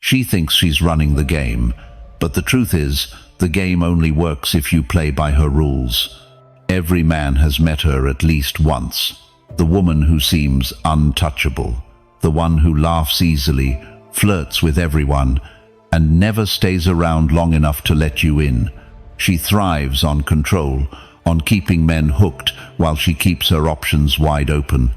She thinks she's running the game, but the truth is, the game only works if you play by her rules. Every man has met her at least once. The woman who seems untouchable, the one who laughs easily, flirts with everyone, and never stays around long enough to let you in. She thrives on control, on keeping men hooked while she keeps her options wide open.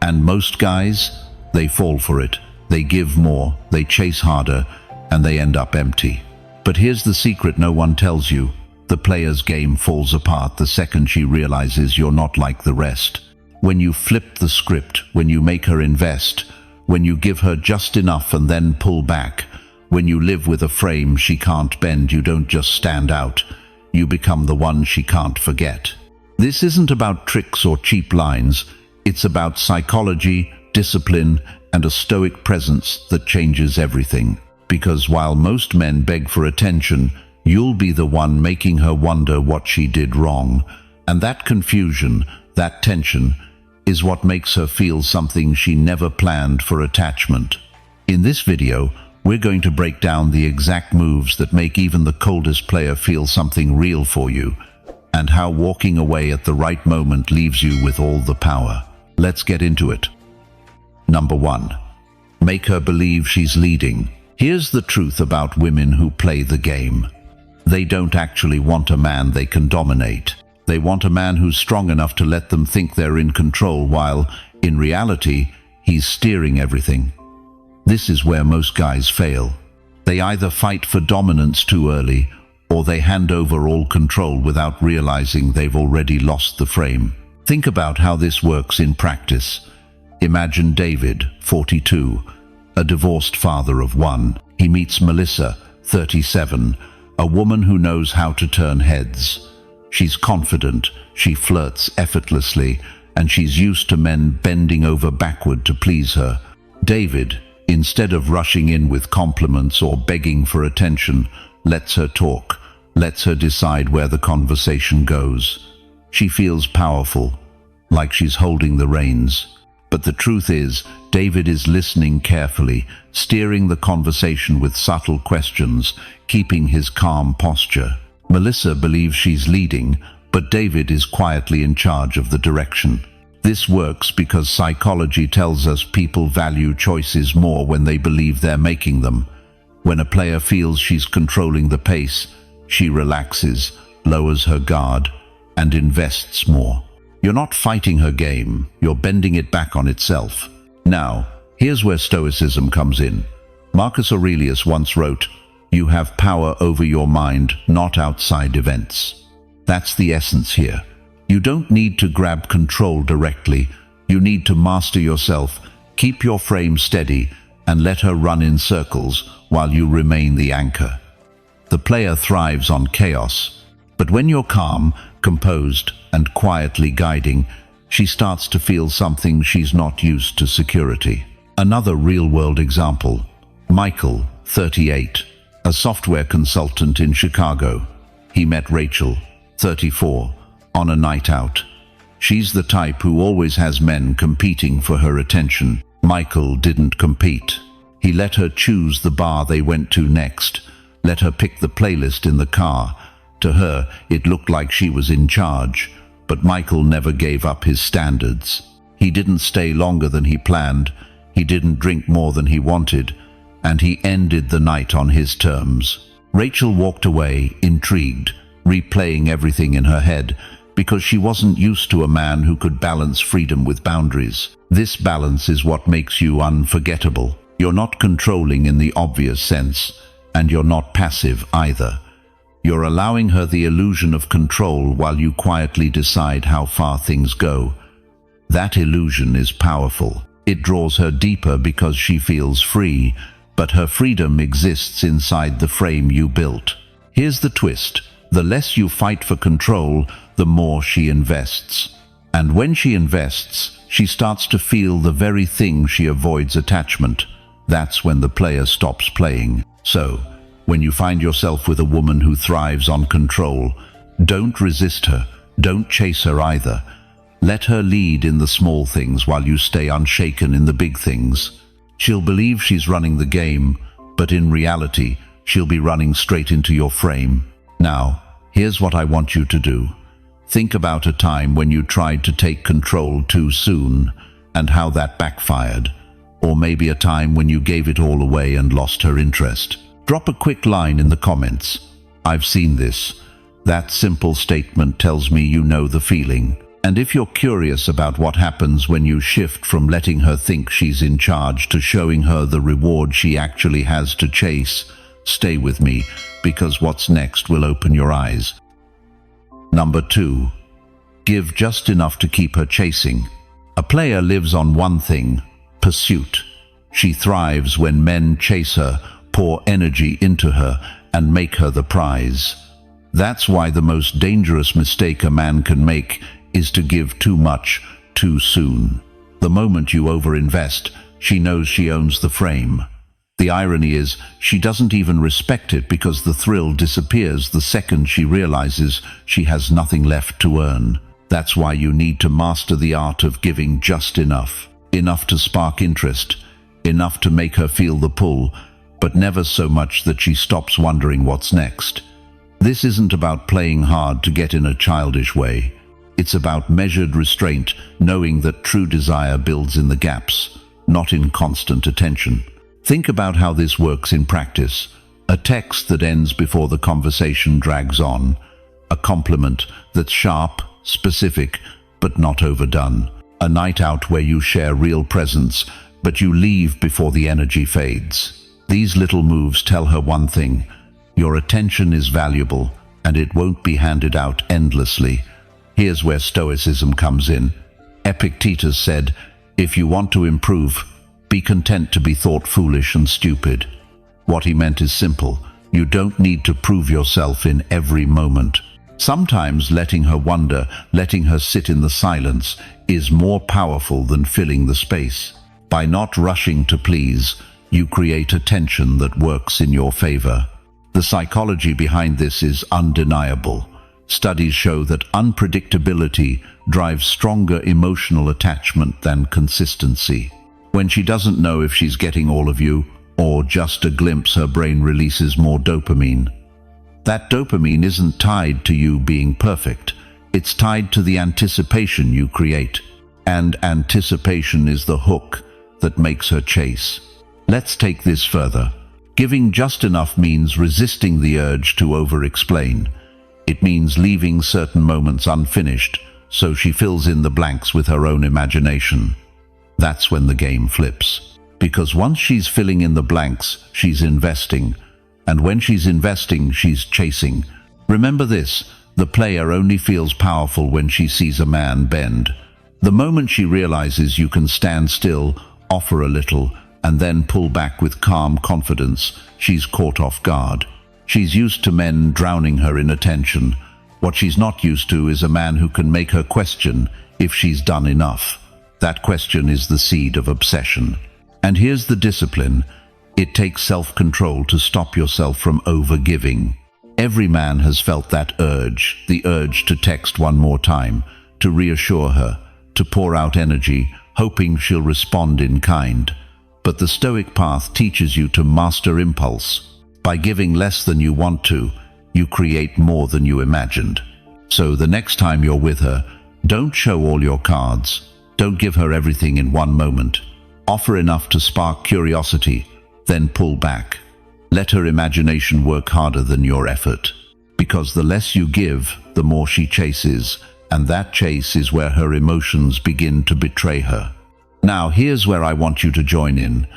And most guys, they fall for it. They give more, they chase harder, and they end up empty. But here's the secret no one tells you. The player's game falls apart the second she realizes you're not like the rest. When you flip the script, when you make her invest, when you give her just enough and then pull back, when you live with a frame she can't bend, you don't just stand out, you become the one she can't forget. This isn't about tricks or cheap lines, it's about psychology, discipline, and a stoic presence that changes everything. Because while most men beg for attention, you'll be the one making her wonder what she did wrong. And that confusion, that tension, is what makes her feel something she never planned for attachment. In this video, we're going to break down the exact moves that make even the coldest player feel something real for you, and how walking away at the right moment leaves you with all the power. Let's get into it. Number 1. Make her believe she's leading. Here's the truth about women who play the game. They don't actually want a man they can dominate. They want a man who's strong enough to let them think they're in control while, in reality, he's steering everything. This is where most guys fail. They either fight for dominance too early, or they hand over all control without realizing they've already lost the frame. Think about how this works in practice. Imagine David, 42, a divorced father of 1. He meets Melissa, 37, a woman who knows how to turn heads. She's confident, she flirts effortlessly, and she's used to men bending over backward to please her. David, instead of rushing in with compliments or begging for attention, lets her talk, lets her decide where the conversation goes. She feels powerful, like she's holding the reins. But the truth is, David is listening carefully, steering the conversation with subtle questions, keeping his calm posture. Melissa believes she's leading, but David is quietly in charge of the direction. This works because psychology tells us people value choices more when they believe they're making them. When a player feels she's controlling the pace, she relaxes, lowers her guard, and invests more. You're not fighting her game, you're bending it back on itself. Now, here's where Stoicism comes in. Marcus Aurelius once wrote, "You have power over your mind, not outside events." That's the essence here. You don't need to grab control directly, you need to master yourself, keep your frame steady, and let her run in circles while you remain the anchor. The player thrives on chaos, but when you're calm, composed, and quietly guiding, she starts to feel something she's not used to: security. Another real-world example. Michael, 38, a software consultant in Chicago. He met Rachel, 34, on a night out. She's the type who always has men competing for her attention. Michael didn't compete. He let her choose the bar they went to next, let her pick the playlist in the car. To her, it looked like she was in charge, but Michael never gave up his standards. He didn't stay longer than he planned, he didn't drink more than he wanted, and he ended the night on his terms. Rachel walked away, intrigued, replaying everything in her head, because she wasn't used to a man who could balance freedom with boundaries. This balance is what makes you unforgettable. You're not controlling in the obvious sense, and you're not passive either. You're allowing her the illusion of control while you quietly decide how far things go. That illusion is powerful. It draws her deeper because she feels free, but her freedom exists inside the frame you built. Here's the twist. The less you fight for control, the more she invests. And when she invests, she starts to feel the very thing she avoids: attachment. That's when the player stops playing. So, when you find yourself with a woman who thrives on control, don't resist her, don't chase her either. Let her lead in the small things while you stay unshaken in the big things. She'll believe she's running the game, but in reality, she'll be running straight into your frame. Now, here's what I want you to do. Think about a time when you tried to take control too soon and how that backfired. Or maybe a time when you gave it all away and lost her interest. Drop a quick line in the comments. I've seen this. That simple statement tells me you know the feeling. And if you're curious about what happens when you shift from letting her think she's in charge to showing her the reward she actually has to chase, stay with me, because what's next will open your eyes. Number 2. Give just enough to keep her chasing. A player lives on one thing: pursuit. She thrives when men chase her, pour energy into her, and make her the prize. That's why the most dangerous mistake a man can make is to give too much, too soon. The moment you overinvest, she knows she owns the frame. The irony is, she doesn't even respect it because the thrill disappears the second she realizes she has nothing left to earn. That's why you need to master the art of giving just enough. Enough to spark interest, enough to make her feel the pull, but never so much that she stops wondering what's next. This isn't about playing hard to get in a childish way. It's about measured restraint, knowing that true desire builds in the gaps, not in constant attention. Think about how this works in practice. A text that ends before the conversation drags on. A compliment that's sharp, specific, but not overdone. A night out where you share real presence, but you leave before the energy fades. These little moves tell her one thing: your attention is valuable, and it won't be handed out endlessly. Here's where Stoicism comes in. Epictetus said, "If you want to improve, be content to be thought foolish and stupid." What he meant is simple. You don't need to prove yourself in every moment. Sometimes letting her wonder, letting her sit in the silence, is more powerful than filling the space. By not rushing to please, you create a tension that works in your favor. The psychology behind this is undeniable. Studies show that unpredictability drives stronger emotional attachment than consistency. When she doesn't know if she's getting all of you, or just a glimpse, her brain releases more dopamine. That dopamine isn't tied to you being perfect. It's tied to the anticipation you create. And anticipation is the hook that makes her chase. Let's take this further. Giving just enough means resisting the urge to over-explain. It means leaving certain moments unfinished, so she fills in the blanks with her own imagination. That's when the game flips. Because once she's filling in the blanks, she's investing. And when she's investing, she's chasing. Remember this: the player only feels powerful when she sees a man bend. The moment she realizes you can stand still, offer a little, and then pull back with calm confidence, she's caught off guard. She's used to men drowning her in attention. What she's not used to is a man who can make her question if she's done enough. That question is the seed of obsession. And here's the discipline. It takes self-control to stop yourself from over-giving. Every man has felt that urge, the urge to text one more time, to reassure her, to pour out energy, hoping she'll respond in kind. But the Stoic path teaches you to master impulse. By giving less than you want to, you create more than you imagined. So the next time you're with her, don't show all your cards. Don't give her everything in one moment. Offer enough to spark curiosity, then pull back. Let her imagination work harder than your effort. Because the less you give, the more she chases, and that chase is where her emotions begin to betray her. Now, here's where I want you to join in.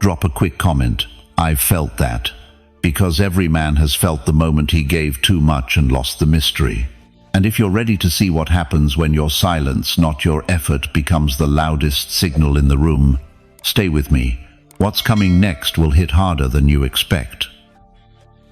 Drop a quick comment. I've felt that. Because every man has felt the moment he gave too much and lost the mystery. And if you're ready to see what happens when your silence, not your effort, becomes the loudest signal in the room, stay with me. What's coming next will hit harder than you expect.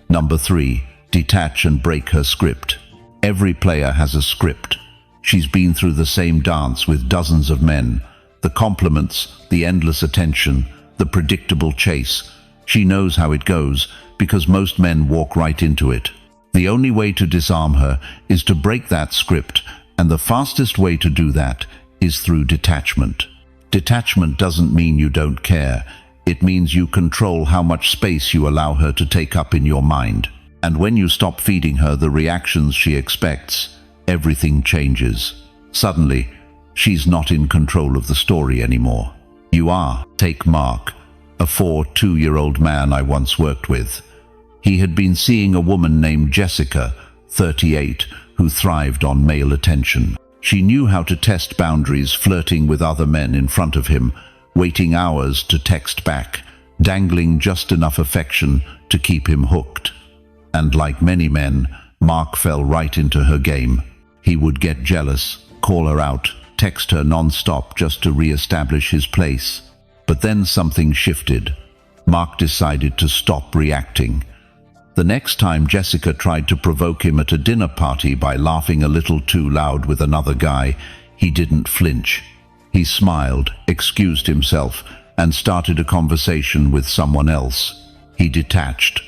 Number 3. Detach and break her script. Every player has a script. She's been through the same dance with dozens of men. The compliments, the endless attention, the predictable chase. She knows how it goes because most men walk right into it. The only way to disarm her is to break that script, and the fastest way to do that is through detachment. Detachment doesn't mean you don't care. It means you control how much space you allow her to take up in your mind. And when you stop feeding her the reactions she expects, everything changes. Suddenly, she's not in control of the story anymore. You are. Take Mark, a 42-year-old man I once worked with. He had been seeing a woman named Jessica, 38, who thrived on male attention. She knew how to test boundaries, flirting with other men in front of him, waiting hours to text back, dangling just enough affection to keep him hooked. And like many men, Mark fell right into her game. He would get jealous, call her out, text her non-stop just to re-establish his place. But then something shifted. Mark decided to stop reacting. The next time Jessica tried to provoke him at a dinner party by laughing a little too loud with another guy, he didn't flinch. He smiled, excused himself, and started a conversation with someone else. He detached,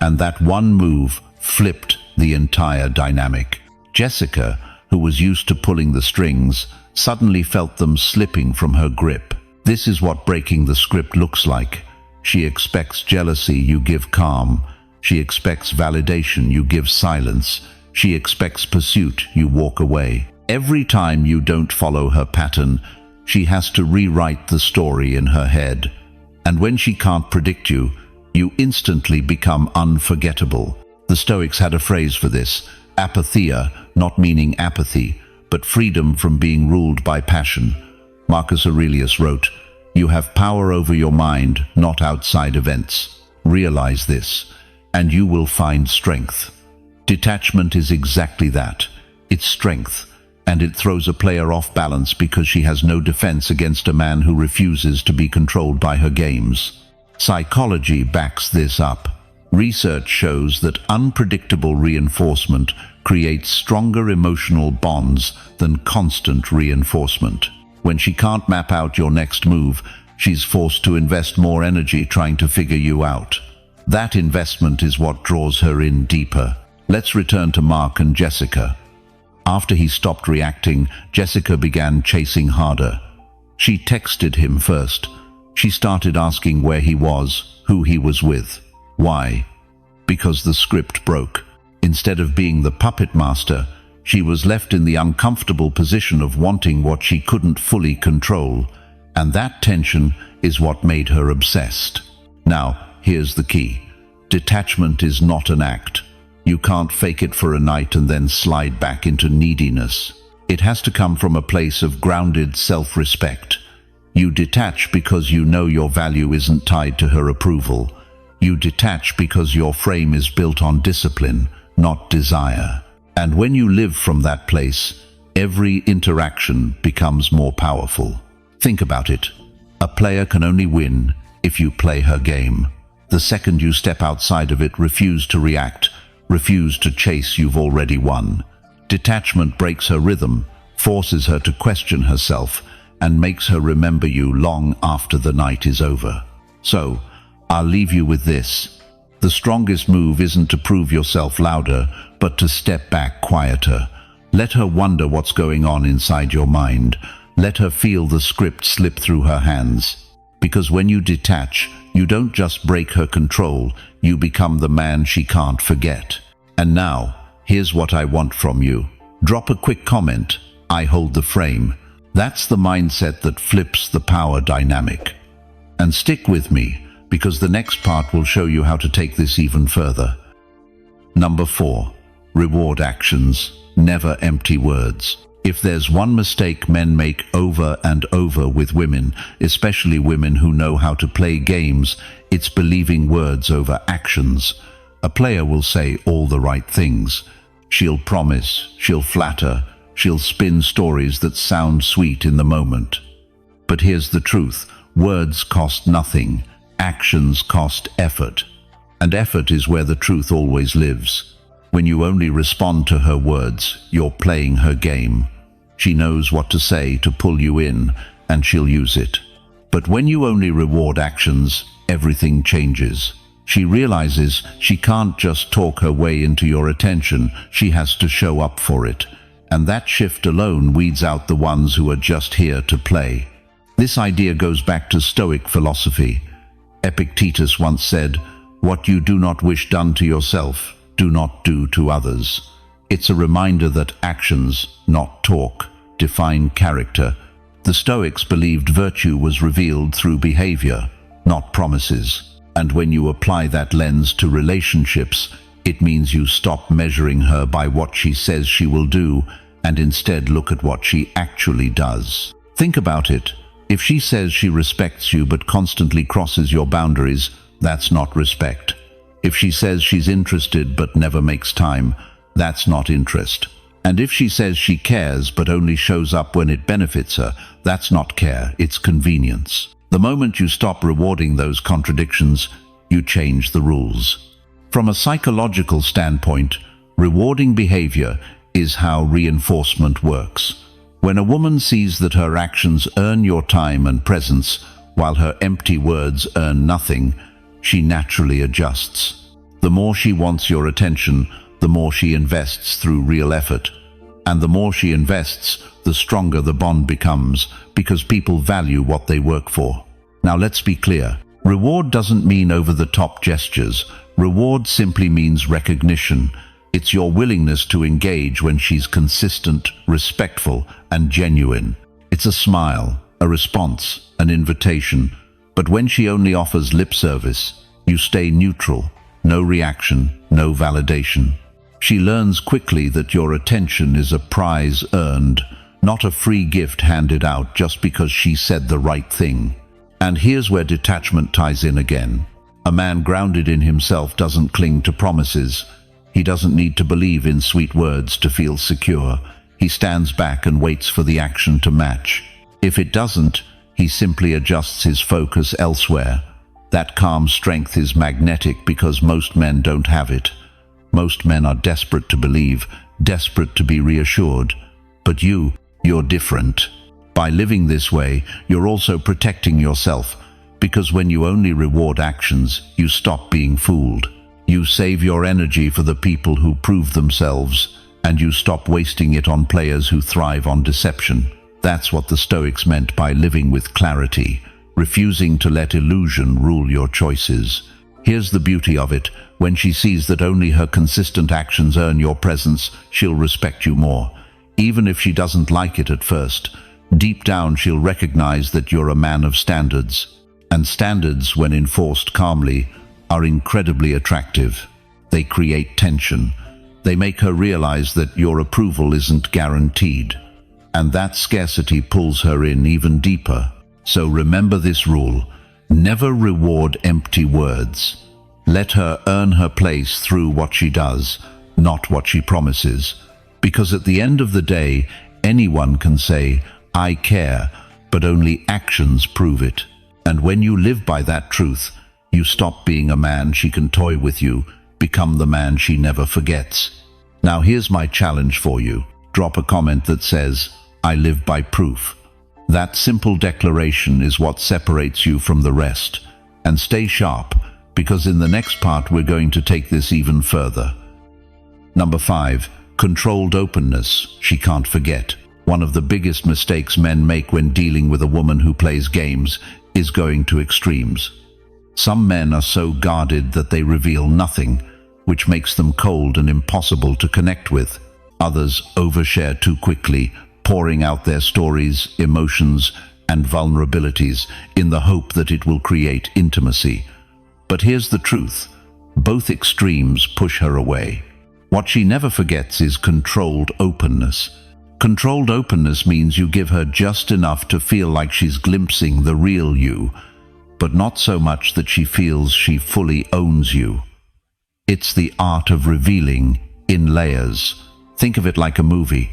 and that one move flipped the entire dynamic. Jessica, who was used to pulling the strings, suddenly felt them slipping from her grip. This is what breaking the script looks like. She expects jealousy, you give calm. She expects validation, you give silence. She expects pursuit, you walk away. Every time you don't follow her pattern, she has to rewrite the story in her head. And when she can't predict you, you instantly become unforgettable. The Stoics had a phrase for this, apatheia, not meaning apathy, but freedom from being ruled by passion. Marcus Aurelius wrote, "You have power over your mind, not outside events. Realize this, and you will find strength." Detachment is exactly that. It's strength, and it throws a player off balance because she has no defense against a man who refuses to be controlled by her games. Psychology backs this up. Research shows that unpredictable reinforcement creates stronger emotional bonds than constant reinforcement. When she can't map out your next move, she's forced to invest more energy trying to figure you out. That investment is what draws her in deeper. Let's return to Mark and Jessica. After he stopped reacting, Jessica began chasing harder. She texted him first. She started asking where he was, who he was with. Why? Because the script broke. Instead of being the puppet master, she was left in the uncomfortable position of wanting what she couldn't fully control, and that tension is what made her obsessed. Now, here's the key. Detachment is not an act. You can't fake it for a night and then slide back into neediness. It has to come from a place of grounded self-respect. You detach because you know your value isn't tied to her approval. You detach because your frame is built on discipline, not desire. And when you live from that place, every interaction becomes more powerful. Think about it. A player can only win if you play her game. The second you step outside of it, refuse to react, refuse to chase, you've already won. Detachment breaks her rhythm, forces her to question herself, and makes her remember you long after the night is over. So, I'll leave you with this. The strongest move isn't to prove yourself louder, but to step back quieter. Let her wonder what's going on inside your mind. Let her feel the script slip through her hands. Because when you detach, you don't just break her control, you become the man she can't forget. And now, here's what I want from you. Drop a quick comment. I hold the frame. That's the mindset that flips the power dynamic. And stick with me, because the next part will show you how to take this even further. Number 4. Reward actions, never empty words. If there's one mistake men make over and over with women, especially women who know how to play games, it's believing words over actions. A player will say all the right things. She'll promise, she'll flatter, she'll spin stories that sound sweet in the moment. But here's the truth. Words cost nothing. Actions cost effort. And effort is where the truth always lives. When you only respond to her words, you're playing her game. She knows what to say to pull you in, and she'll use it. But when you only reward actions, everything changes. She realizes she can't just talk her way into your attention, she has to show up for it. And that shift alone weeds out the ones who are just here to play. This idea goes back to Stoic philosophy. Epictetus once said, "What you do not wish done to yourself, do not do to others." It's a reminder that actions, not talk, define character. The Stoics believed virtue was revealed through behavior, not promises. And when you apply that lens to relationships, it means you stop measuring her by what she says she will do and instead look at what she actually does. Think about it. If she says she respects you but constantly crosses your boundaries, that's not respect. If she says she's interested but never makes time, that's not interest. And if she says she cares but only shows up when it benefits her, that's not care, it's convenience. The moment you stop rewarding those contradictions, you change the rules. From a psychological standpoint, rewarding behavior is how reinforcement works. When a woman sees that her actions earn your time and presence, while her empty words earn nothing, she naturally adjusts. The more she wants your attention, the more she invests through real effort. And the more she invests, the stronger the bond becomes, because people value what they work for. Now let's be clear. Reward doesn't mean over-the-top gestures. Reward simply means recognition. It's your willingness to engage when she's consistent, respectful, and genuine. It's a smile, a response, an invitation. But when she only offers lip service, you stay neutral. No reaction, no validation. She learns quickly that your attention is a prize earned, not a free gift handed out just because she said the right thing. And here's where detachment ties in again. A man grounded in himself doesn't cling to promises. He doesn't need to believe in sweet words to feel secure. He stands back and waits for the action to match. If it doesn't, he simply adjusts his focus elsewhere. That calm strength is magnetic because most men don't have it. Most men are desperate to believe, desperate to be reassured. But you're different. By living this way, you're also protecting yourself, because when you only reward actions, you stop being fooled. You save your energy for the people who prove themselves, and you stop wasting it on players who thrive on deception. That's what the Stoics meant by living with clarity, refusing to let illusion rule your choices. Here's the beauty of it. When she sees that only her consistent actions earn your presence, she'll respect you more. Even if she doesn't like it at first, deep down she'll recognize that you're a man of standards. And standards, when enforced calmly, are incredibly attractive. They create tension. They make her realize that your approval isn't guaranteed. And that scarcity pulls her in even deeper. So remember this rule. Never reward empty words. Let her earn her place through what she does, not what she promises. Because at the end of the day, anyone can say, "I care," but only actions prove it. And when you live by that truth, you stop being a man she can toy with you, become the man she never forgets. Now here's my challenge for you. Drop a comment that says, "I live by proof." That simple declaration is what separates you from the rest. And stay sharp, because in the next part we're going to take this even further. Number 5, controlled openness. She can't forget. One of the biggest mistakes men make when dealing with a woman who plays games is going to extremes. Some men are so guarded that they reveal nothing, which makes them cold and impossible to connect with. Others overshare too quickly, pouring out their stories, emotions, and vulnerabilities in the hope that it will create intimacy. But here's the truth. Both extremes push her away. What she never forgets is controlled openness. Controlled openness means you give her just enough to feel like she's glimpsing the real you, but not so much that she feels she fully owns you. It's the art of revealing in layers. Think of it like a movie.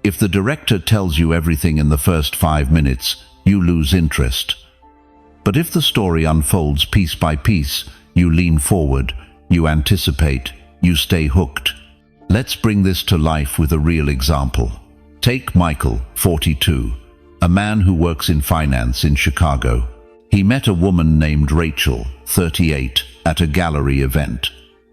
If the director tells you everything in the first 5 minutes, you lose interest. But if the story unfolds piece by piece, you lean forward, you anticipate, you stay hooked. Let's bring this to life with a real example. Take Michael, 42, a man who works in finance in Chicago. He met a woman named Rachel, 38, at a gallery event.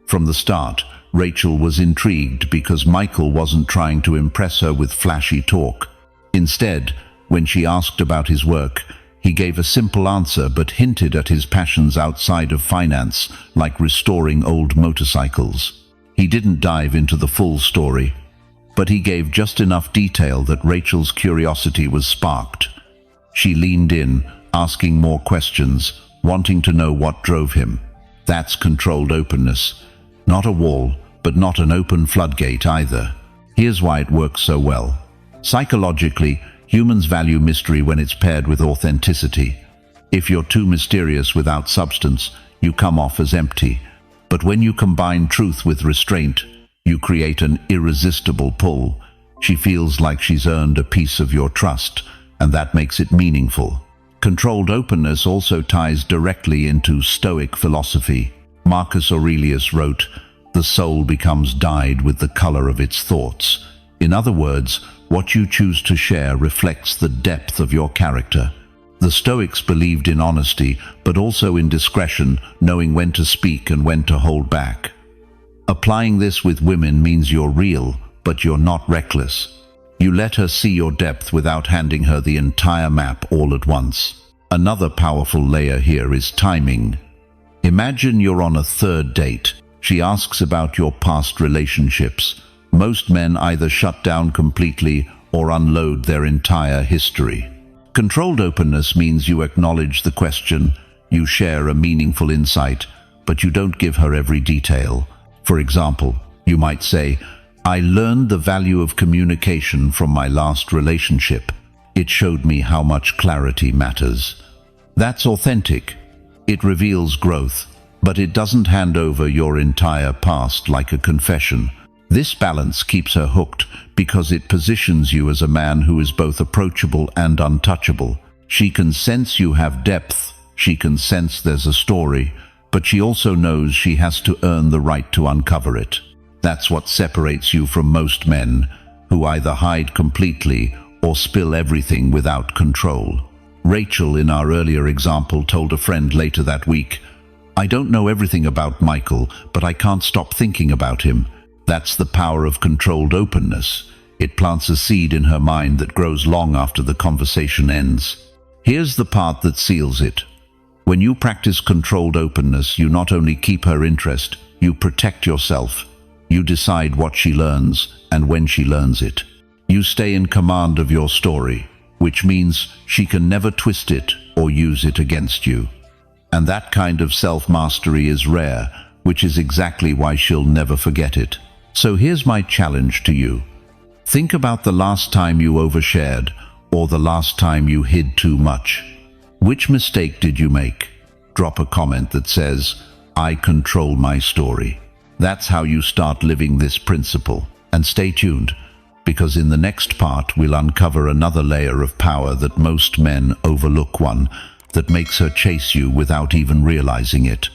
From the start, Rachel was intrigued because Michael wasn't trying to impress her with flashy talk. Instead, when she asked about his work, He gave a simple answer but hinted at his passions outside of finance, like restoring old motorcycles. He didn't dive into the full story, but he gave just enough detail that Rachel's curiosity was sparked. She leaned in, asking more questions, wanting to know what drove him. That's controlled openness. Not a wall, but not an open floodgate either. Here's why it works so well. Psychologically, humans value mystery when it's paired with authenticity. If you're too mysterious without substance, you come off as empty. But when you combine truth with restraint, you create an irresistible pull. She feels like she's earned a piece of your trust, and that makes it meaningful. Controlled openness also ties directly into Stoic philosophy. Marcus Aurelius wrote, "The soul becomes dyed with the color of its thoughts." In other words, what you choose to share reflects the depth of your character. The Stoics believed in honesty, but also in discretion, knowing when to speak and when to hold back. Applying this with women means you're real, but you're not reckless. You let her see your depth without handing her the entire map all at once. Another powerful layer here is timing. Imagine you're on a third date. She asks about your past relationships. Most men either shut down completely or unload their entire history. Controlled openness means you acknowledge the question, you share a meaningful insight, but you don't give her every detail. For example, you might say, "I learned the value of communication from my last relationship. It showed me how much clarity matters." That's authentic. It reveals growth, but it doesn't hand over your entire past like a confession. This balance keeps her hooked because it positions you as a man who is both approachable and untouchable. She can sense you have depth, she can sense there's a story, but she also knows she has to earn the right to uncover it. That's what separates you from most men, who either hide completely or spill everything without control. Rachel, in our earlier example, told a friend later that week, "I don't know everything about Michael, but I can't stop thinking about him." That's the power of controlled openness. It plants a seed in her mind that grows long after the conversation ends. Here's the part that seals it. When you practice controlled openness, you not only keep her interest, you protect yourself. You decide what she learns and when she learns it. You stay in command of your story, which means she can never twist it or use it against you. And that kind of self-mastery is rare, which is exactly why she'll never forget it. So here's my challenge to you. Think about the last time you overshared, or the last time you hid too much. Which mistake did you make? Drop a comment that says, "I control my story." That's how you start living this principle. And stay tuned, because in the next part we'll uncover another layer of power that most men overlook, one that makes her chase you without even realizing it.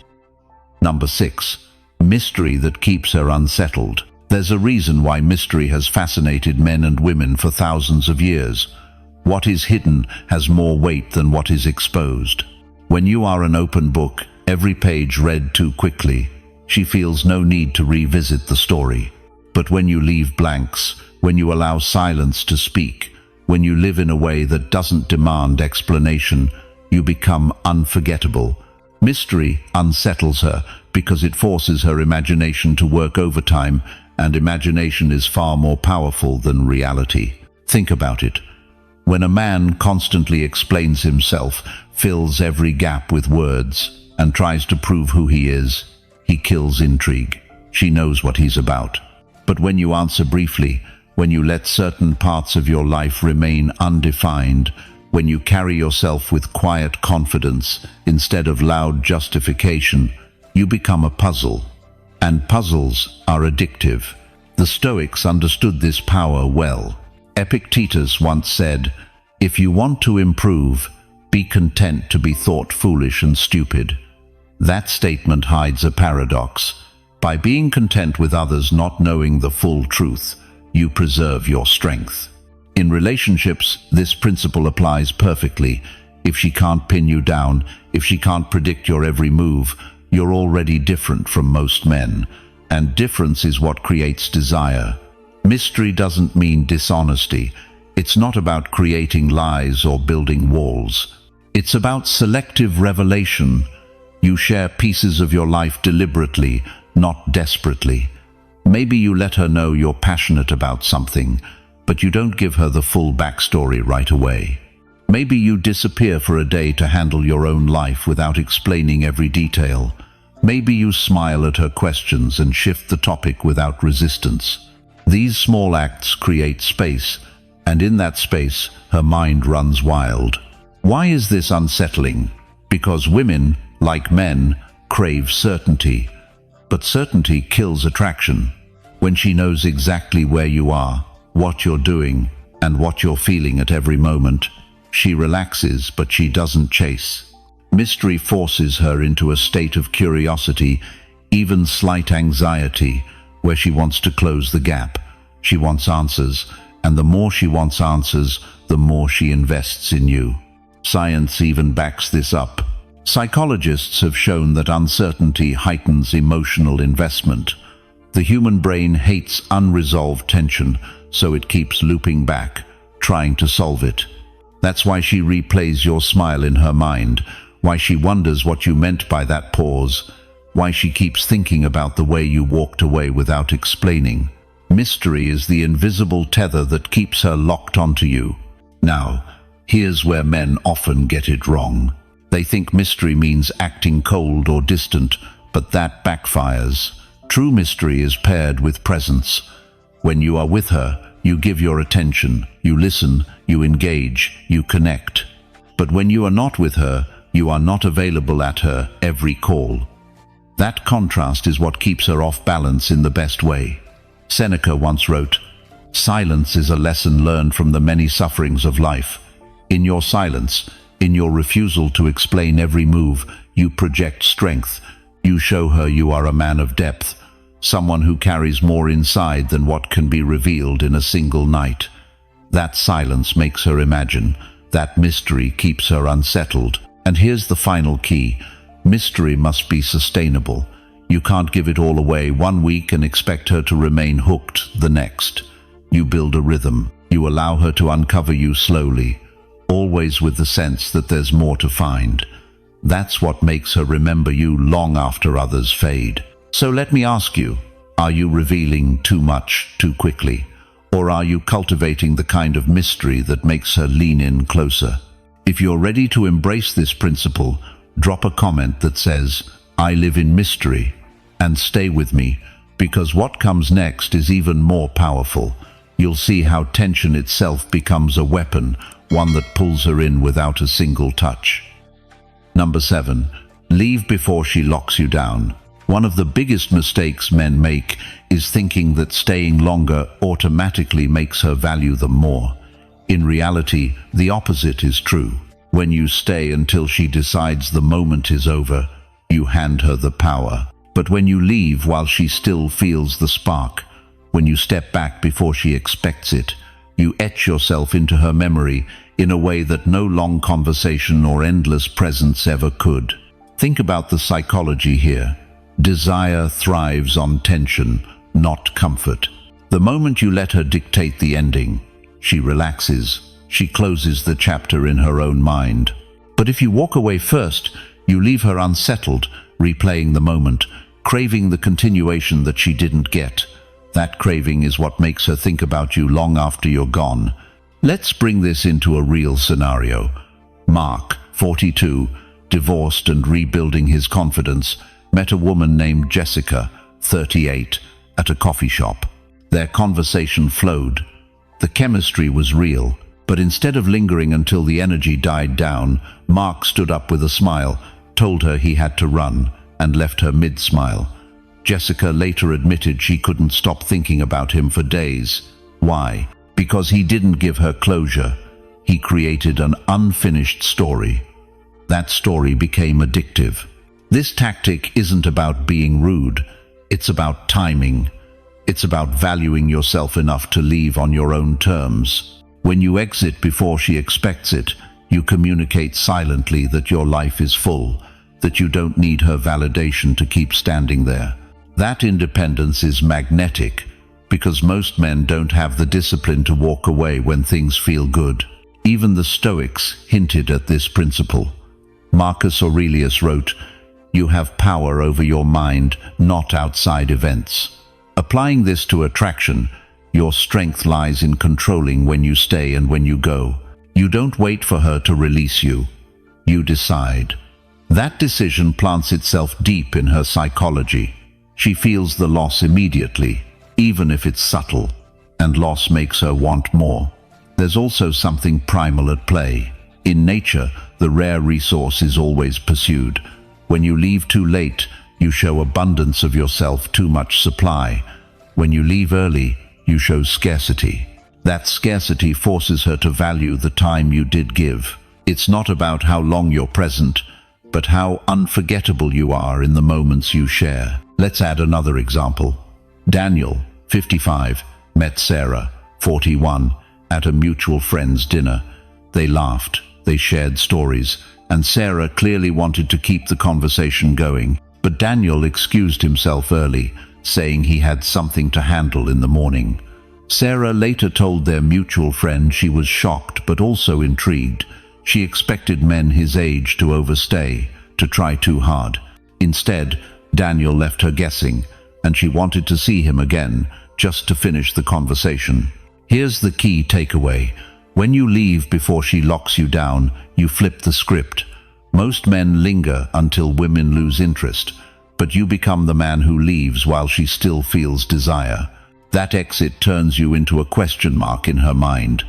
Number 6. Mystery that keeps her unsettled. There's a reason why mystery has fascinated men and women for thousands of years. What is hidden has more weight than what is exposed. When you are an open book, every page read too quickly, she feels no need to revisit the story. But when you leave blanks, when you allow silence to speak, when you live in a way that doesn't demand explanation, you become unforgettable. Mystery unsettles her because it forces her imagination to work overtime, and imagination is far more powerful than reality. Think about it. When a man constantly explains himself, fills every gap with words, and tries to prove who he is, he kills intrigue. She knows what he's about. But when you answer briefly, when you let certain parts of your life remain undefined, when you carry yourself with quiet confidence instead of loud justification, you become a puzzle. And puzzles are addictive. The Stoics understood this power well. Epictetus once said, "If you want to improve, be content to be thought foolish and stupid." That statement hides a paradox. By being content with others not knowing the full truth, you preserve your strength. In relationships, this principle applies perfectly. If she can't pin you down, if she can't predict your every move, you're already different from most men. And difference is what creates desire. Mystery doesn't mean dishonesty. It's not about creating lies or building walls. It's about selective revelation. You share pieces of your life deliberately, not desperately. Maybe you let her know you're passionate about something, but you don't give her the full backstory right away. Maybe you disappear for a day to handle your own life without explaining every detail. Maybe you smile at her questions and shift the topic without resistance. These small acts create space, and in that space, her mind runs wild. Why is this unsettling? Because women, like men, crave certainty. But certainty kills attraction. When she knows exactly where you are, what you're doing, and what you're feeling at every moment, she relaxes, but she doesn't chase. Mystery forces her into a state of curiosity, even slight anxiety, where she wants to close the gap. She wants answers, and the more she wants answers, the more she invests in you. Science even backs this up. Psychologists have shown that uncertainty heightens emotional investment. The human brain hates unresolved tension, so it keeps looping back, trying to solve it. That's why she replays your smile in her mind, why she wonders what you meant by that pause, why she keeps thinking about the way you walked away without explaining. Mystery is the invisible tether that keeps her locked onto you. Now, here's where men often get it wrong. They think mystery means acting cold or distant, but that backfires. True mystery is paired with presence. When you are with her, you give your attention, you listen, you engage, you connect. But when you are not with her, you are not available at her every call. That contrast is what keeps her off balance in the best way. Seneca once wrote, "Silence is a lesson learned from the many sufferings of life. In your silence, in your refusal to explain every move, you project strength. You show her you are a man of depth, someone who carries more inside than what can be revealed in a single night." That silence makes her imagine. That mystery keeps her unsettled. And here's the final key. Mystery must be sustainable. You can't give it all away one week and expect her to remain hooked the next. You build a rhythm. You allow her to uncover you slowly, always with the sense that there's more to find. That's what makes her remember you long after others fade. So let me ask you, are you revealing too much too quickly? Or are you cultivating the kind of mystery that makes her lean in closer? If you're ready to embrace this principle, drop a comment that says, "I live in mystery," and stay with me, because what comes next is even more powerful. You'll see how tension itself becomes a weapon, one that pulls her in without a single touch. Number 7. Leave before she locks you down. One of the biggest mistakes men make is thinking that staying longer automatically makes her value them more. In reality, the opposite is true. When you stay until she decides the moment is over, you hand her the power. But when you leave while she still feels the spark, when you step back before she expects it, you etch yourself into her memory in a way that no long conversation or endless presence ever could. Think about the psychology here. Desire thrives on tension, not comfort. The moment you let her dictate the ending, she relaxes, she closes the chapter in her own mind. But if you walk away first, you leave her unsettled, replaying the moment, craving the continuation that she didn't get. That craving is what makes her think about you long after you're gone. Let's bring this into a real scenario. Mark, 42, divorced and rebuilding his confidence, met a woman named Jessica, 38, at a coffee shop. Their conversation flowed. The chemistry was real, but instead of lingering until the energy died down, Mark stood up with a smile, told her he had to run, and left her mid-smile. Jessica later admitted she couldn't stop thinking about him for days. Why? Because he didn't give her closure. He created an unfinished story. That story became addictive. This tactic isn't about being rude. It's about timing. It's about valuing yourself enough to leave on your own terms. When you exit before she expects it, you communicate silently that your life is full, that you don't need her validation to keep standing there. That independence is magnetic, because most men don't have the discipline to walk away when things feel good. Even the Stoics hinted at this principle. Marcus Aurelius wrote, "You have power over your mind, not outside events." Applying this to attraction, your strength lies in controlling when you stay and when you go. You don't wait for her to release you. You decide. That decision plants itself deep in her psychology. She feels the loss immediately, even if it's subtle, and loss makes her want more. There's also something primal at play. In nature, the rare resource is always pursued. When you leave too late, you show abundance of yourself, too much supply. When you leave early, you show scarcity. That scarcity forces her to value the time you did give. It's not about how long you're present, but how unforgettable you are in the moments you share. Let's add another example. Daniel, 55, met Sarah, 41, at a mutual friend's dinner. They laughed, they shared stories, and Sarah clearly wanted to keep the conversation going. But Daniel excused himself early, saying he had something to handle in the morning. Sarah later told their mutual friend she was shocked but also intrigued. She expected men his age to overstay, to try too hard. Instead, Daniel left her guessing, and she wanted to see him again, just to finish the conversation. Here's the key takeaway. When you leave before she locks you down, you flip the script. Most men linger until women lose interest, but you become the man who leaves while she still feels desire. That exit turns you into a question mark in her mind.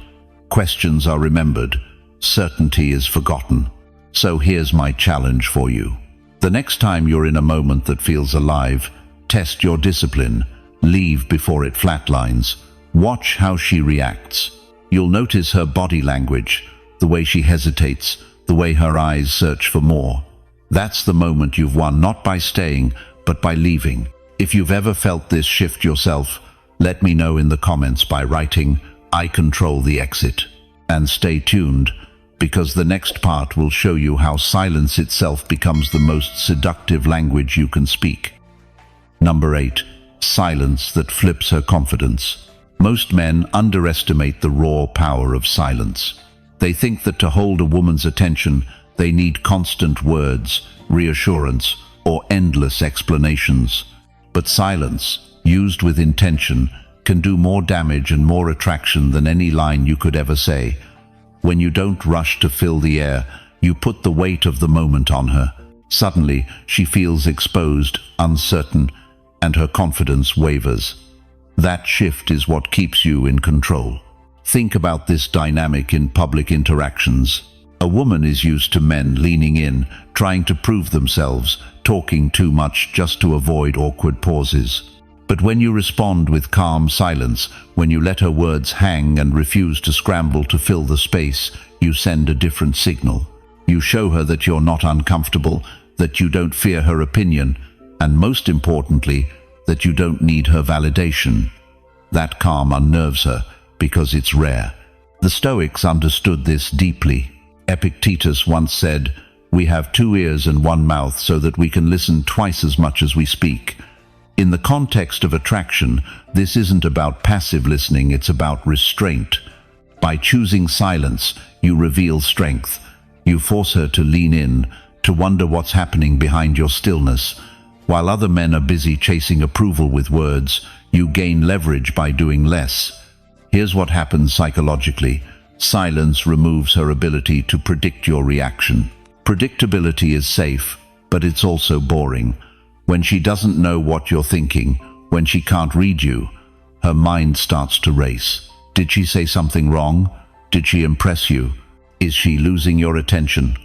Questions are remembered. Certainty is forgotten. So here's my challenge for you. The next time you're in a moment that feels alive, test your discipline. Leave before it flatlines. Watch how she reacts. You'll notice her body language, the way she hesitates, the way her eyes search for more. That's the moment you've won, not by staying, but by leaving. If you've ever felt this shift yourself, let me know in the comments by writing, "I control the exit." And stay tuned, because the next part will show you how silence itself becomes the most seductive language you can speak. Number 8. Silence that flips her confidence. Most men underestimate the raw power of silence. They think that to hold a woman's attention, they need constant words, reassurance, or endless explanations. But silence, used with intention, can do more damage and more attraction than any line you could ever say. When you don't rush to fill the air, you put the weight of the moment on her. Suddenly, she feels exposed, uncertain, and her confidence wavers. That shift is what keeps you in control. Think about this dynamic in public interactions. A woman is used to men leaning in, trying to prove themselves, talking too much just to avoid awkward pauses. But when you respond with calm silence, when you let her words hang and refuse to scramble to fill the space, you send a different signal. You show her that you're not uncomfortable, that you don't fear her opinion, and most importantly, that you don't need her validation. That calm unnerves her, because it's rare. The Stoics understood this deeply. Epictetus once said, "We have 2 ears and 1 mouth so that we can listen twice as much as we speak." In the context of attraction, this isn't about passive listening, it's about restraint. By choosing silence, you reveal strength. You force her to lean in, to wonder what's happening behind your stillness. While other men are busy chasing approval with words, you gain leverage by doing less. Here's what happens psychologically. Silence removes her ability to predict your reaction. Predictability is safe, but it's also boring. When she doesn't know what you're thinking, when she can't read you, her mind starts to race. Did she say something wrong? Did she impress you? Is she losing your attention?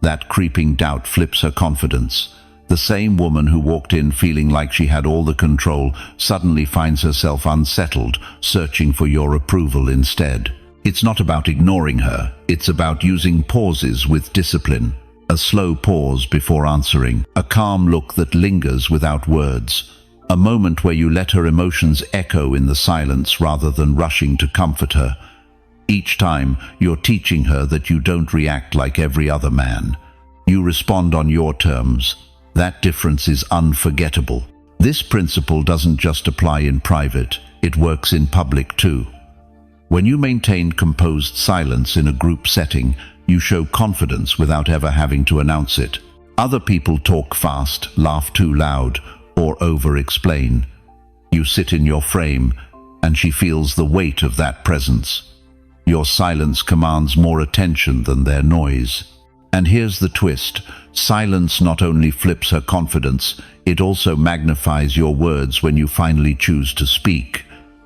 That creeping doubt flips her confidence. The same woman who walked in feeling like she had all the control suddenly finds herself unsettled, searching for your approval instead. It's not about ignoring her, it's about using pauses with discipline. A slow pause before answering, a calm look that lingers without words, a moment where you let her emotions echo in the silence rather than rushing to comfort her. Each time, you're teaching her that you don't react like every other man. You respond on your terms. That difference is unforgettable. This principle doesn't just apply in private, it works in public too. When you maintain composed silence in a group setting, you show confidence without ever having to announce it. Other people talk fast, laugh too loud, or over-explain. You sit in your frame, and she feels the weight of that presence. Your silence commands more attention than their noise. And here's the twist. Silence not only flips her confidence, it also magnifies your words when you finally choose to speak.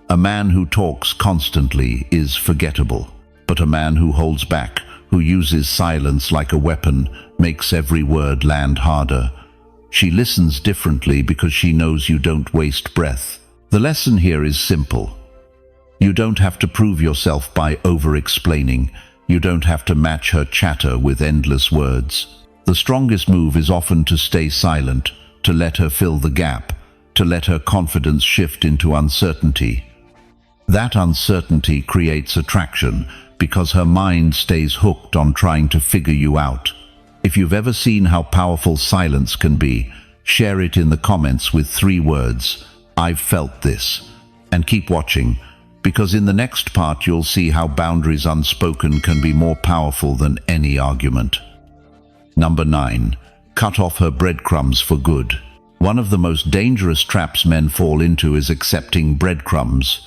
A man who talks constantly is forgettable, but a man who holds back, who uses silence like a weapon, makes every word land harder. She listens differently because she knows you don't waste breath. The lesson here is simple. You don't have to prove yourself by over-explaining. You don't have to match her chatter with endless words. The strongest move is often to stay silent, to let her fill the gap, to let her confidence shift into uncertainty. That uncertainty creates attraction because her mind stays hooked on trying to figure you out. If you've ever seen how powerful silence can be, share it in the comments with 3 words, "I've felt this," and keep watching, because in the next part you'll see how boundaries unspoken can be more powerful than any argument. Number 9. Cut off her breadcrumbs for good. One of the most dangerous traps men fall into is accepting breadcrumbs.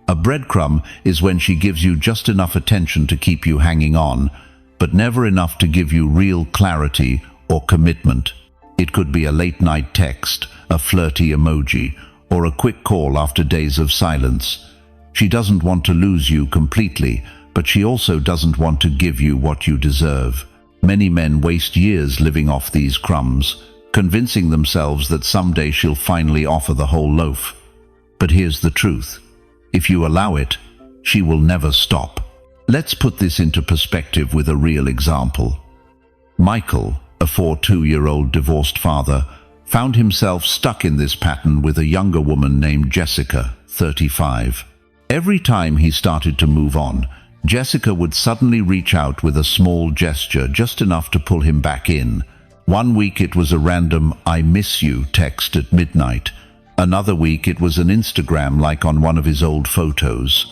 A breadcrumb is when she gives you just enough attention to keep you hanging on, but never enough to give you real clarity or commitment. It could be a late-night text, a flirty emoji, or a quick call after days of silence. She doesn't want to lose you completely, but she also doesn't want to give you what you deserve. Many men waste years living off these crumbs, convincing themselves that someday she'll finally offer the whole loaf. But here's the truth. If you allow it, she will never stop. Let's put this into perspective with a real example. Michael, a 42-year-old divorced father, found himself stuck in this pattern with a younger woman named Jessica, 35. Every time he started to move on, Jessica would suddenly reach out with a small gesture, just enough to pull him back in. One week it was a random "I miss you" text at midnight. Another week it was an Instagram like on one of his old photos.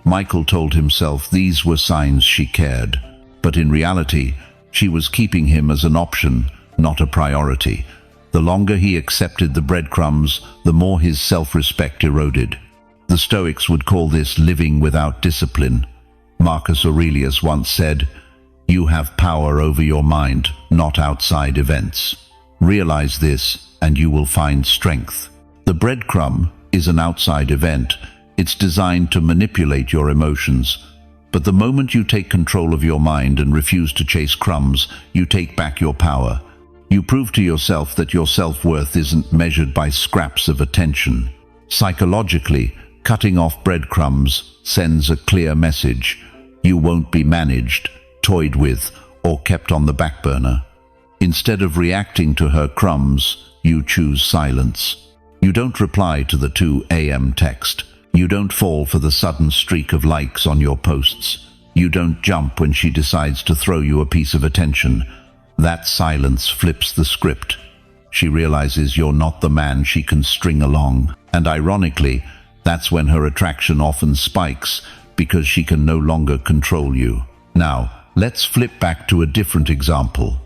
Michael told himself these were signs she cared, but in reality, she was keeping him as an option, not a priority. The longer he accepted the breadcrumbs, the more his self-respect eroded. The Stoics would call this living without discipline. Marcus Aurelius once said, "You have power over your mind, not outside events. Realize this, and you will find strength." The breadcrumb is an outside event. It's designed to manipulate your emotions. But the moment you take control of your mind and refuse to chase crumbs, you take back your power. You prove to yourself that your self-worth isn't measured by scraps of attention. Psychologically, cutting off breadcrumbs sends a clear message. You won't be managed, toyed with, or kept on the back burner. Instead of reacting to her crumbs, you choose silence. You don't reply to the 2 a.m. text. You don't fall for the sudden streak of likes on your posts. You don't jump when she decides to throw you a piece of attention. That silence flips the script. She realizes you're not the man she can string along. And ironically, that's when her attraction often spikes, because she can no longer control you. Now, let's flip back to a different example.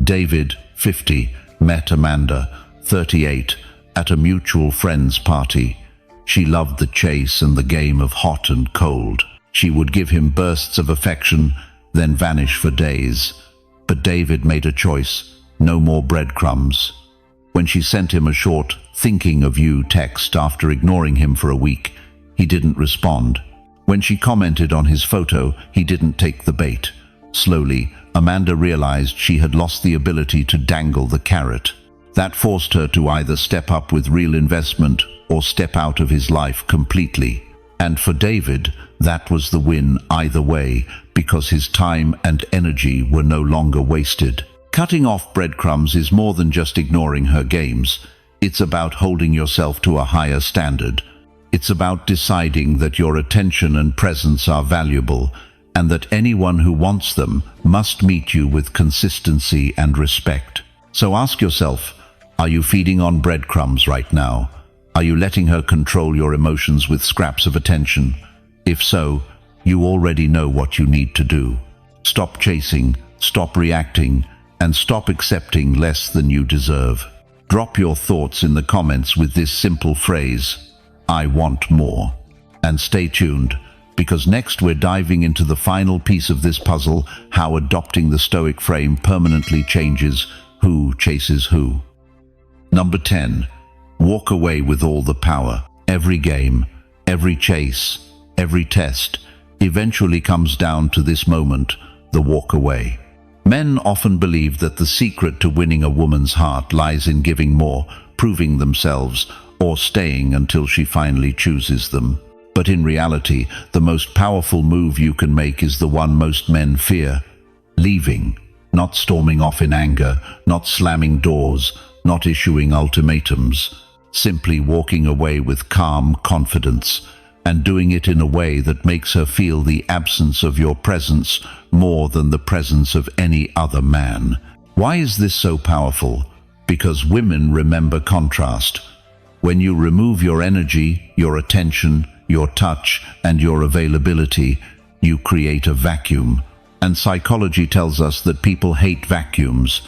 David, 50, met Amanda, 38, at a mutual friend's party. She loved the chase and the game of hot and cold. She would give him bursts of affection, then vanish for days. But David made a choice: no more breadcrumbs. When she sent him a short "thinking of you" text after ignoring him for a week, he didn't respond. When she commented on his photo, he didn't take the bait. Slowly, Amanda realized she had lost the ability to dangle the carrot. That forced her to either step up with real investment or step out of his life completely. And for David, that was the win either way, because his time and energy were no longer wasted. Cutting off breadcrumbs is more than just ignoring her games. It's about holding yourself to a higher standard. It's about deciding that your attention and presence are valuable, and that anyone who wants them must meet you with consistency and respect. So ask yourself, are you feeding on breadcrumbs right now? Are you letting her control your emotions with scraps of attention? If so, you already know what you need to do. Stop chasing, stop reacting, and stop accepting less than you deserve. Drop your thoughts in the comments with this simple phrase, "I want more." And stay tuned, because next we're diving into the final piece of this puzzle, how adopting the Stoic frame permanently changes who chases who. Number 10. Walk away with all the power. Every game, every chase, every test eventually comes down to this moment, the walk away. Men often believe that the secret to winning a woman's heart lies in giving more, proving themselves, or staying until she finally chooses them. But in reality, the most powerful move you can make is the one most men fear: leaving. Not storming off in anger, not slamming doors, not issuing ultimatums. Simply walking away with calm confidence, and doing it in a way that makes her feel the absence of your presence more than the presence of any other man. Why is this so powerful? Because women remember contrast. When you remove your energy, your attention, your touch, and your availability, you create a vacuum. And psychology tells us that people hate vacuums.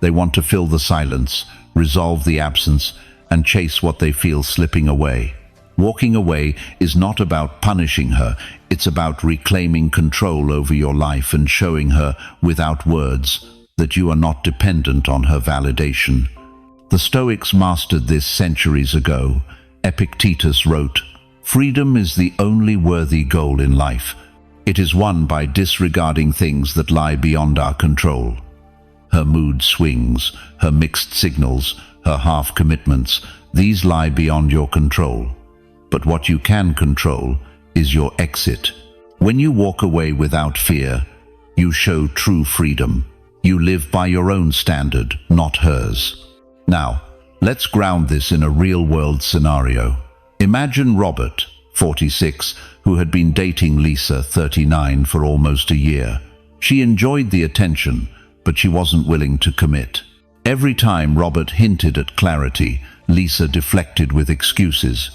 They want to fill the silence, resolve the absence, and chase what they feel slipping away. Walking away is not about punishing her, it's about reclaiming control over your life and showing her, without words, that you are not dependent on her validation. The Stoics mastered this centuries ago. Epictetus wrote, "Freedom is the only worthy goal in life. It is won by disregarding things that lie beyond our control." Her mood swings, her mixed signals, her half-commitments, these lie beyond your control. But what you can control is your exit. When you walk away without fear, you show true freedom. You live by your own standard, not hers. Now, let's ground this in a real-world scenario. Imagine Robert, 46, who had been dating Lisa, 39, for almost a year. She enjoyed the attention, but she wasn't willing to commit. Every time Robert hinted at clarity, Lisa deflected with excuses.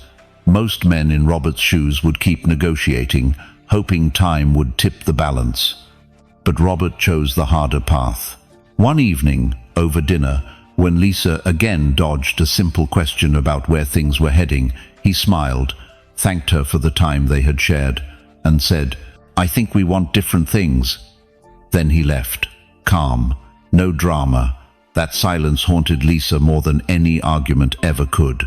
Most men in Robert's shoes would keep negotiating, hoping time would tip the balance. But Robert chose the harder path. One evening, over dinner, when Lisa again dodged a simple question about where things were heading, he smiled, thanked her for the time they had shared, and said, "I think we want different things." Then he left, calm, no drama. That silence haunted Lisa more than any argument ever could.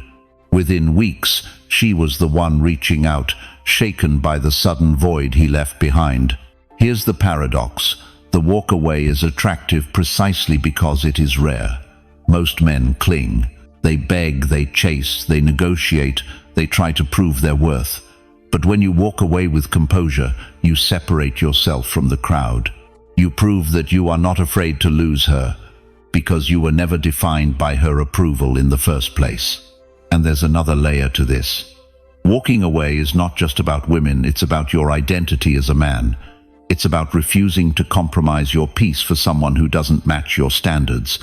Within weeks, she was the one reaching out, shaken by the sudden void he left behind. Here's the paradox. The walk away is attractive precisely because it is rare. Most men cling. They beg, they chase, they negotiate, they try to prove their worth. But when you walk away with composure, you separate yourself from the crowd. You prove that you are not afraid to lose her, because you were never defined by her approval in the first place. And there's another layer to this. Walking away is not just about women, it's about your identity as a man. It's about refusing to compromise your peace for someone who doesn't match your standards.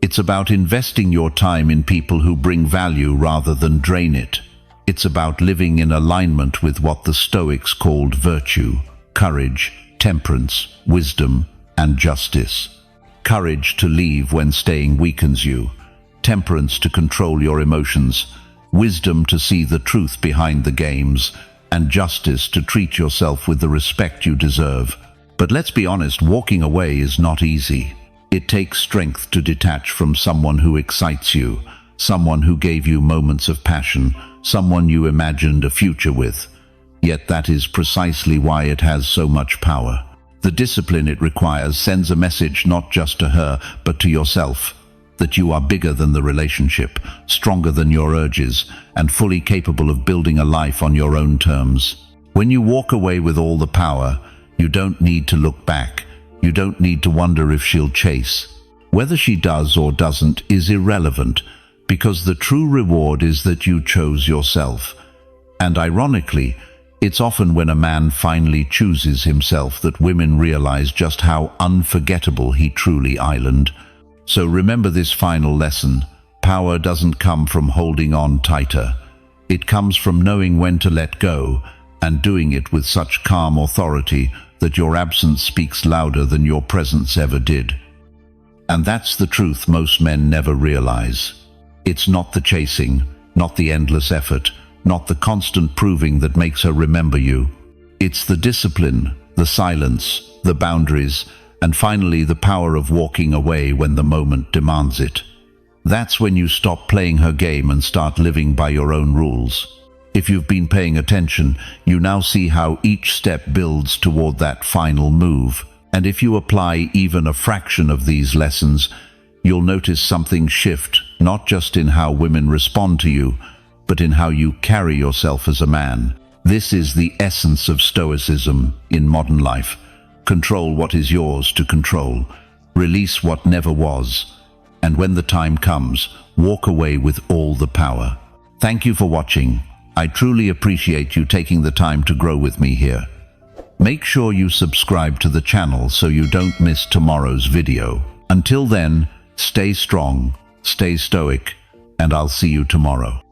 It's about investing your time in people who bring value rather than drain it. It's about living in alignment with what the Stoics called virtue: courage, temperance, wisdom, and justice. Courage to leave when staying weakens you, temperance to control your emotions, wisdom to see the truth behind the games, and justice to treat yourself with the respect you deserve. But let's be honest, walking away is not easy. It takes strength to detach from someone who excites you, someone who gave you moments of passion, someone you imagined a future with. Yet that is precisely why it has so much power. The discipline it requires sends a message not just to her, but to yourself, that you are bigger than the relationship, stronger than your urges, and fully capable of building a life on your own terms. When you walk away with all the power, you don't need to look back. You don't need to wonder if she'll chase. Whether she does or doesn't is irrelevant, because the true reward is that you chose yourself. And ironically, it's often when a man finally chooses himself that women realize just how unforgettable he truly island. So remember this final lesson. Power doesn't come from holding on tighter. It comes from knowing when to let go and doing it with such calm authority that your absence speaks louder than your presence ever did. And that's the truth most men never realize. It's not the chasing, not the endless effort, not the constant proving that makes her remember you. It's the discipline, the silence, the boundaries, and finally the power of walking away when the moment demands it. That's when you stop playing her game and start living by your own rules. If you've been paying attention, you now see how each step builds toward that final move. And if you apply even a fraction of these lessons, you'll notice something shift, not just in how women respond to you, but in how you carry yourself as a man. This is the essence of Stoicism in modern life. Control what is yours to control. Release what never was. And when the time comes, walk away with all the power. Thank you for watching. I truly appreciate you taking the time to grow with me here. Make sure you subscribe to the channel so you don't miss tomorrow's video. Until then, stay strong, stay stoic, and I'll see you tomorrow.